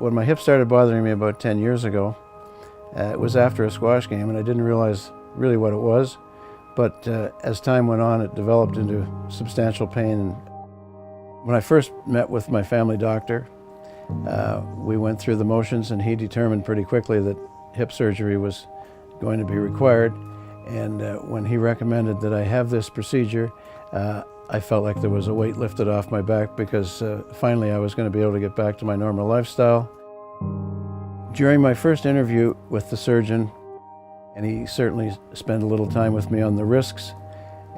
When my hip started bothering me about 10 years ago, it was after a squash game, and I didn't realize really what it was. But as time went on, it developed into substantial pain. And when I first met with my family doctor, we went through the motions, and he determined pretty quickly that hip surgery was going to be required. And when he recommended that I have this procedure, I felt like there was a weight lifted off my back, because finally I was going to be able to get back to my normal lifestyle. During my first interview with the surgeon, and he certainly spent a little time with me on the risks,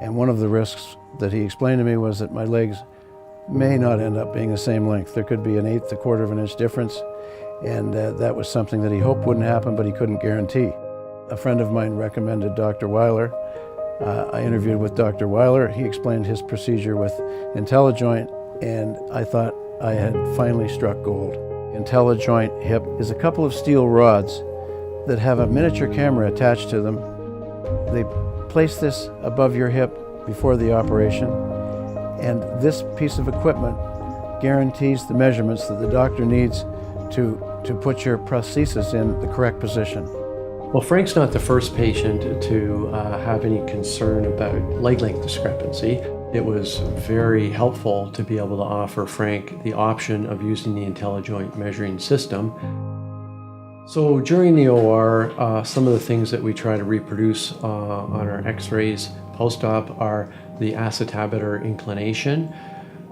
and one of the risks that he explained to me was that my legs may not end up being the same length. There could be an eighth, a quarter of an inch difference, and that was something that he hoped wouldn't happen, but he couldn't guarantee. A friend of mine recommended Dr. Weiler. I interviewed with Dr. Weiler. He explained his procedure with Intellijoint, and I thought I had finally struck gold. Intellijoint HIP is a couple of steel rods that have a miniature camera attached to them. They place this above your hip before the operation, and this piece of equipment guarantees the measurements that the doctor needs to put your prosthesis in the correct position. Well, Frank's not the first patient to have any concern about leg length discrepancy. It was very helpful to be able to offer Frank the option of using the Intellijoint measuring system. So during the OR, some of the things that we try to reproduce on our x-rays post-op are the acetabular inclination,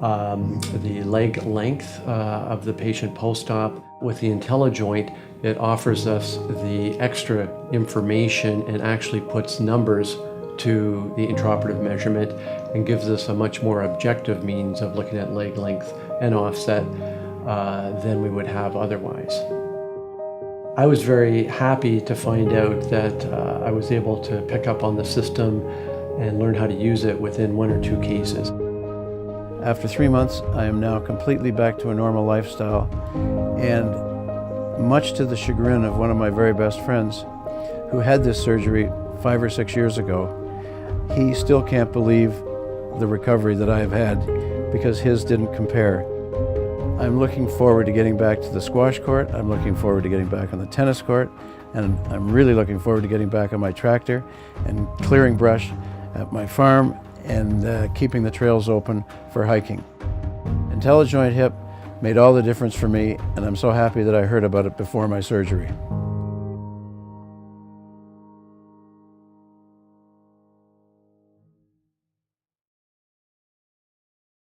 the leg length of the patient post-op. With the Intellijoint, it offers us the extra information and actually puts numbers to the intraoperative measurement and gives us a much more objective means of looking at leg length and offset than we would have otherwise. I was very happy to find out that I was able to pick up on the system and learn how to use it within 1 or 2 cases. After 3 months, I am now completely back to a normal lifestyle, and much to the chagrin of one of my very best friends who had this surgery 5 or 6 years ago, he still can't believe the recovery that I have had, because his didn't compare. I'm looking forward to getting back to the squash court. I'm looking forward to getting back on the tennis court, and I'm really looking forward to getting back on my tractor and clearing brush at my farm and keeping the trails open for hiking. Intellijoint HIP made all the difference for me, and I'm so happy that I heard about it before my surgery.